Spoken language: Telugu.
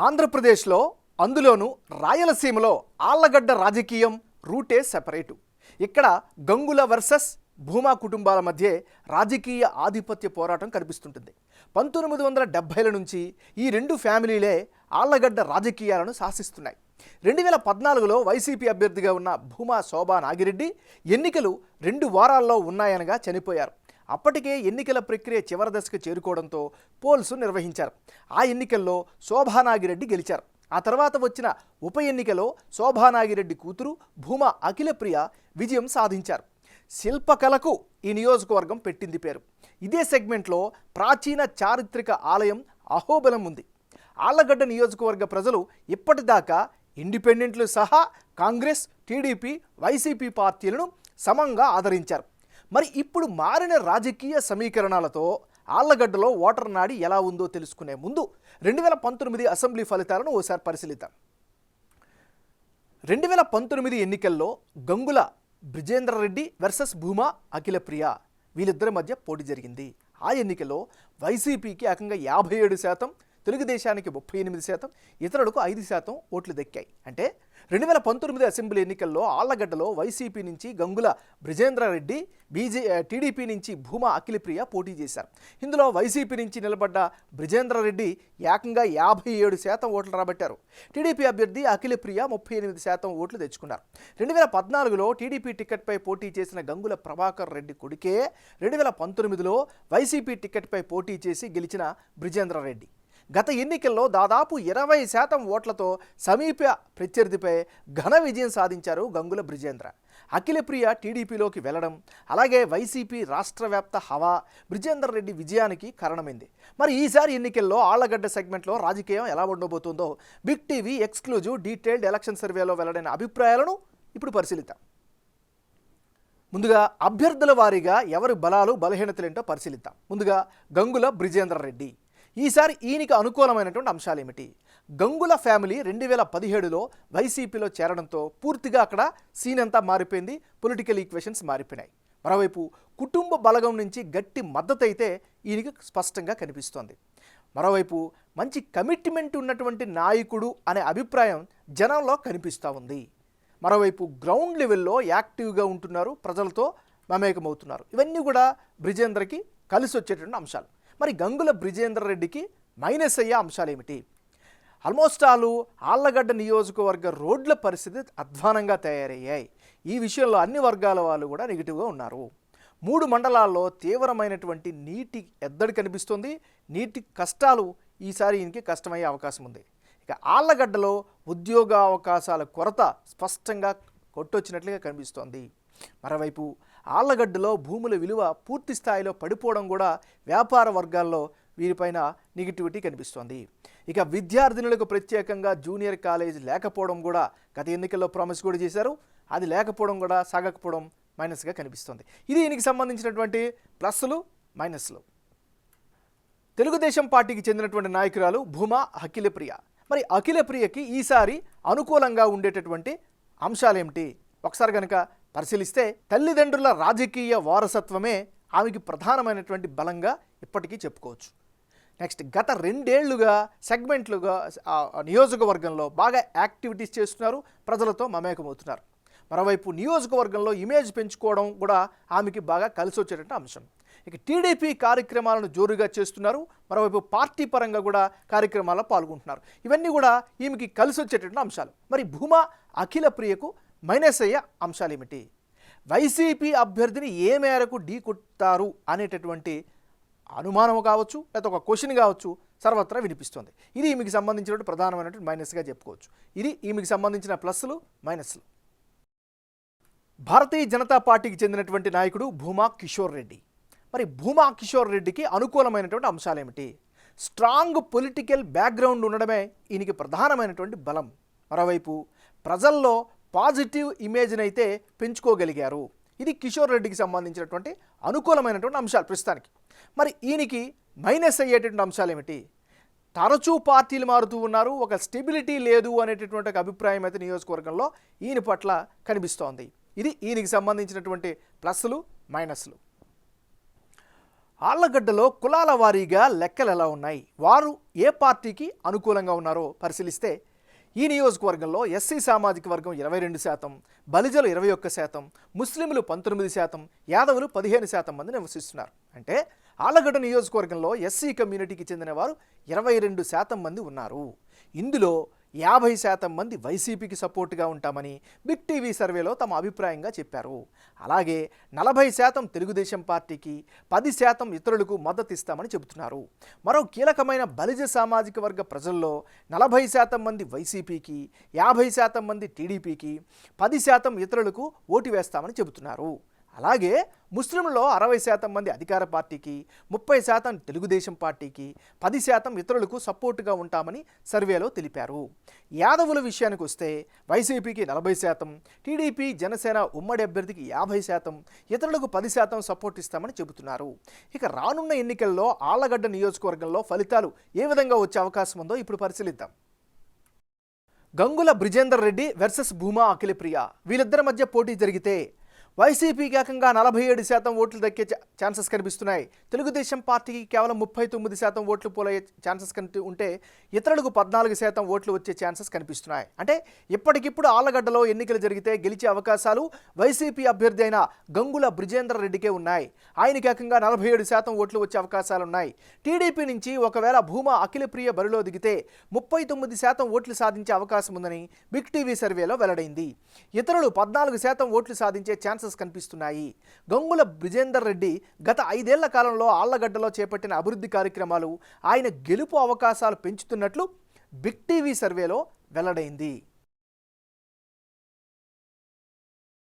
ఆంధ్రప్రదేశ్లో అందులోనూ రాయలసీమలో ఆళ్లగడ్డ రాజకీయం రూటే సెపరేటు. ఇక్కడ గంగుల వర్సెస్ భూమా కుటుంబాల మధ్య రాజకీయ ఆధిపత్య పోరాటం కనిపిస్తుంటుంది. 1970ల నుంచి ఈ రెండు ఫ్యామిలీలే ఆళ్లగడ్డ రాజకీయాలను శాసిస్తున్నాయి. 2014లో వైసీపీ అభ్యర్థిగా ఉన్న భూమా శోభా నాగిరెడ్డి ఎన్నికలు 2 వారాల్లో ఉన్నాయనగా చనిపోయారు. అప్పటికే ఎన్నికల ప్రక్రియ చివరి దశకు చేరుకోవడంతో పోల్స్ నిర్వహించారు. ఆ ఎన్నికల్లో శోభానాగిరెడ్డి గెలిచారు. ఆ తర్వాత వచ్చిన ఉప ఎన్నికలో శోభానాగిరెడ్డి కూతురు భూమా అఖిలప్రియ విజయం సాధించారు. శిల్పకళకు ఈ నియోజకవర్గం పెట్టింది పేరు. ఇదే సెగ్మెంట్లో ప్రాచీన చారిత్రక ఆలయం అహోబలం ఉంది. ఆళ్లగడ్డ నియోజకవర్గ ప్రజలు ఇప్పటిదాకా ఇండిపెండెంట్లు సహా కాంగ్రెస్, టీడీపీ, వైసీపీ పార్టీలను సమంగా ఆదరించారు. మరి ఇప్పుడు మారిన రాజకీయ సమీకరణాలతో ఆళ్లగడ్డలో ఓటర్ నాడి ఎలా ఉందో తెలుసుకునే ముందు 2019 అసెంబ్లీ ఫలితాలను ఓసారి పరిశీలిద్దాం. 2019 ఎన్నికల్లో గంగుల బ్రిజేంద్రరెడ్డి వర్సెస్ భూమా అఖిలప్రియ వీళ్ళిద్దరి మధ్య పోటీ జరిగింది. ఆ ఎన్నికల్లో వైసీపీకి ఏకంగా 57%, తెలుగుదేశానికి 38%, ఇతరులకు 5% ఓట్లు దక్కాయి. అంటే 2019 అసెంబ్లీ ఎన్నికల్లో ఆళ్లగడ్డలో వైసీపీ నుంచి గంగుల బ్రిజేంద్రరెడ్డి, టీడీపీ నుంచి భూమా అఖిలప్రియ పోటీ చేశారు. ఇందులో వైసీపీ నుంచి నిలబడ్డ బ్రిజేంద్రరెడ్డి ఏకంగా 57% ఓట్లు రాబట్టారు. టీడీపీ అభ్యర్థి అఖిలప్రియ 38% ఓట్లు తెచ్చుకున్నారు. 2014లో టీడీపీ టికెట్పై పోటీ చేసిన గంగుల ప్రభాకర్ రెడ్డి కొడుకే 2019లో వైసీపీ టికెట్పై పోటీ చేసి గెలిచిన బ్రిజేంద్రరెడ్డి గత ఎన్నికల్లో దాదాపు 20% ఓట్లతో సమీప ప్రత్యర్థిపై ఘన విజయం సాధించారు గంగుల బ్రిజేంద్ర. అఖిలప్రియ టీడీపీలోకి వెళ్లడం, అలాగే వైసీపీ రాష్ట్ర వ్యాప్త హవా బ్రిజేందర్ రెడ్డి విజయానికి కారణమైంది. మరి ఈసారి ఎన్నికల్లో ఆళ్లగడ్డ సెగ్మెంట్లో రాజకీయం ఎలా ఉండబోతుందో big TV exclusive detailed election సర్వేలో వెల్లడైన అభిప్రాయాలను ఇప్పుడు పరిశీలిద్దాం. ముందుగా అభ్యర్థుల వారీగా ఎవరి బలాలు బలహీనతలేంటో పరిశీలిద్దాం. ముందుగా గంగుల బ్రిజేందర్ రెడ్డి. ఈసారి ఈయనకి అనుకూలమైనటువంటి అంశాలు ఏమిటి? గంగుల ఫ్యామిలీ 2017లో వైసీపీలో చేరడంతో పూర్తిగా అక్కడ సీన్ అంతా మారిపోయింది, పొలిటికల్ ఈక్వేషన్స్ మారిపోయినాయి. మరోవైపు కుటుంబ బలగం నుంచి గట్టి మద్దతు అయితే ఈయనకి స్పష్టంగా కనిపిస్తోంది. మరోవైపు మంచి కమిట్మెంట్ ఉన్నటువంటి నాయకుడు అనే అభిప్రాయం జనంలో కనిపిస్తూ ఉంది. మరోవైపు గ్రౌండ్ లెవెల్లో యాక్టివ్గా ఉంటున్నారు, ప్రజలతో మమేకమవుతున్నారు. ఇవన్నీ కూడా బ్రిజేంద్రకి కలిసి వచ్చేటువంటి అంశాలు. మరి గంగుల బ్రిజేందర్ రెడ్డికి మైనస్ అయ్యే అంశాలు ఏమిటి? ఆల్మోస్ట్ ఆళ్లగడ్డ నియోజకవర్గ రోడ్ల పరిస్థితి అధ్వానంగా తయారయ్యాయి. ఈ విషయంలో అన్ని వర్గాల వాళ్ళు కూడా నెగిటివ్గా ఉన్నారు. 3 మండలాల్లో తీవ్రమైనటువంటి నీటి ఎద్దడి కనిపిస్తుంది. నీటి కష్టాలు ఈసారి ఈయనకి కష్టమయ్యే అవకాశం ఉంది. ఇక ఆళ్లగడ్డలో ఉద్యోగ అవకాశాల కొరత స్పష్టంగా కొట్టొచ్చినట్లుగా కనిపిస్తోంది. మరోవైపు ఆళ్లగడ్డలో భూముల విలువ పూర్తి స్థాయిలో పడిపోవడం కూడా వ్యాపార వర్గాల్లో వీరిపైన నెగిటివిటీ కనిపిస్తోంది. ఇక విద్యార్థినులకు ప్రత్యేకంగా జూనియర్ కాలేజ్ లేకపోవడం కూడా గత ఎన్నికల్లో ప్రామిస్ కూడా చేశారు. అది లేకపోవడం కూడా సాగకపోవడం మైనస్గా కనిపిస్తోంది. ఇది దీనికి సంబంధించినటువంటి ప్లస్లు మైనస్లు. తెలుగుదేశం పార్టీకి చెందినటువంటి నాయకురాలు భూమా అఖిలప్రియ. మరి అఖిలప్రియకి ఈసారి అనుకూలంగా ఉండేటటువంటి అంశాలేమిటి? ఒకసారి కనుక పరిశీలిస్తే తల్లిదండ్రుల రాజకీయ వారసత్వమే ఆమెకి ప్రధానమైనటువంటి బలంగా ఇప్పటికీ చెప్పుకోవచ్చు. నెక్స్ట్, గత 2 ఏళ్లుగా సెగ్మెంట్లుగా నియోజకవర్గంలో బాగా యాక్టివిటీస్ చేస్తున్నారు, ప్రజలతో మమేకమవుతున్నారు. మరోవైపు నియోజకవర్గంలో ఇమేజ్ పెంచుకోవడం కూడా ఆమెకి బాగా కలిసి వచ్చేటువంటి అంశం. ఇక టీడీపీ కార్యక్రమాలను జోరుగా చేస్తున్నారు, మరోవైపు పార్టీ పరంగా కూడా కార్యక్రమాల్లో పాల్గొంటున్నారు. ఇవన్నీ కూడా ఈమెకి కలిసి వచ్చేటువంటి అంశాలు. మరి భూమా అఖిలప్రియకు మైనస్ అయ్యే అంశాలు ఏమిటి? వైసీపీ అభ్యర్థిని ఏ మేరకు ఢీకొట్టారు అనేటటువంటి అనుమానం కావచ్చు, లేకపోతే ఒక క్వశ్చన్ కావచ్చు, సర్వత్రా వినిపిస్తుంది. ఇది ఈమెకి సంబంధించినటువంటి ప్రధానమైనటువంటి మైనస్గా చెప్పుకోవచ్చు. ఇది ఈమెకి సంబంధించిన ప్లస్లు మైనస్లు. భారతీయ జనతా పార్టీకి చెందినటువంటి నాయకుడు భూమా కిషోర్ రెడ్డి. మరి భూమా కిషోర్ రెడ్డికి అనుకూలమైనటువంటి అంశాలు ఏమిటి? స్ట్రాంగ్ పొలిటికల్ బ్యాక్గ్రౌండ్ ఉండడమే ఈయనకి ప్రధానమైనటువంటి బలం. మరోవైపు ప్రజల్లో పాజిటివ్ ఇమేజ్ని అయితే పెంచుకోగలిగారు. ఇది కిషోర్ రెడ్డికి సంబంధించినటువంటి అనుకూలమైనటువంటి అంశాలు ప్రస్తుతానికి. మరి ఈయనకి మైనస్ అయ్యేటటువంటి అంశాలు ఏమిటి? తరచూ పార్టీలు మారుతూ ఉన్నారు, ఒక స్టెబిలిటీ లేదు అనేటటువంటి అభిప్రాయం అయితే నియోజకవర్గంలో ఈయన పట్ల కనిపిస్తోంది. ఇది ఈయనకి సంబంధించినటువంటి ప్లస్లు మైనస్లు. ఆళ్లగడ్డలో కులాల వారీగా లెక్కలు ఎలా ఉన్నాయి, వారు ఏ పార్టీకి అనుకూలంగా ఉన్నారో పరిశీలిస్తే ఈ నియోజకవర్గంలో ఎస్సీ సామాజిక వర్గం 22%, బలిజలు 21%, ముస్లింలు 19%, యాదవులు 15% మంది నివసిస్తున్నారు. అంటే ఆళ్లగడ్డ నియోజకవర్గంలో ఎస్సీ కమ్యూనిటీకి చెందిన వారు 22% మంది ఉన్నారు. ఇందులో 50% మంది వైసీపీకి సపోర్టుగా ఉంటామని బిగ్ టీవీ సర్వేలో తమ అభిప్రాయంగా చెప్పారు. అలాగే 40% తెలుగుదేశం పార్టీకి, 10% ఇతరులకు మద్దతు ఇస్తామని చెబుతున్నారు. మరో కీలకమైన బలిజ సామాజిక వర్గ ప్రజల్లో 40% మంది వైసీపీకి, 50% మంది టీడీపీకి, 10% ఇతరులకు ఓటు వేస్తామని చెబుతున్నారు. అలాగే ముస్లింలలో 60% మంది అధికార పార్టీకి, 30% తెలుగుదేశం పార్టీకి, 10% ఇతరులకు సపోర్టుగా ఉంటామని సర్వేలో తెలిపారు. యాదవుల విషయానికి వస్తే వైసీపీకి 40%, టీడీపీ జనసేన ఉమ్మడి అభ్యర్థికి 50%, ఇతరులకు 10% సపోర్ట్ ఇస్తామని చెబుతున్నారు. ఇక రానున్న ఎన్నికల్లో ఆళ్లగడ్డ నియోజకవర్గంలో ఫలితాలు ఏ విధంగా వచ్చే అవకాశం ఉందో ఇప్పుడు పరిశీలిద్దాం. గంగుల బ్రిజేందర్ రెడ్డి వర్సెస్ భూమా అఖిలప్రియ, వీళ్ళిద్దరి మధ్య పోటీ జరిగితే వైసీపీకి ఏకంగా 47% ఓట్లు దక్కే ఛాన్సెస్ కనిపిస్తున్నాయి. తెలుగుదేశం పార్టీకి కేవలం 39% ఓట్లు పోలయ్యే ఛాన్సెస్ ఉంటే ఇతరులకు 14% ఓట్లు వచ్చే ఛాన్సెస్ కనిపిస్తున్నాయి. అంటే ఇప్పటికిప్పుడు ఆళ్లగడ్డలో ఎన్నికలు జరిగితే గెలిచే అవకాశాలు వైసీపీ అభ్యర్థి అయిన గంగుల బ్రిజేందర్ రెడ్డికే ఉన్నాయి. ఆయనకి ఏకంగా 47% ఓట్లు వచ్చే అవకాశాలున్నాయి. టీడీపీ నుంచి ఒకవేళ భూమా అఖిలప్రియ బరిలో దిగితే 39% ఓట్లు సాధించే అవకాశం ఉందని బిగ్ టీవీ సర్వేలో వెల్లడైంది. ఇతరులు 14% ఓట్లు సాధించే ఛాన్సెస్ కనిపిస్తున్నాయి. గంగుల బ్రిజేందర్ రెడ్డి గత 5 ఏళ్ల కాలంలో ఆళ్లగడ్డలో చేపట్టిన అభివృద్ధి కార్యక్రమాలు ఆయన గెలుపు అవకాశాలు పెంచుతున్నట్లు బిగ్ టీవీ సర్వేలో వెల్లడైంది.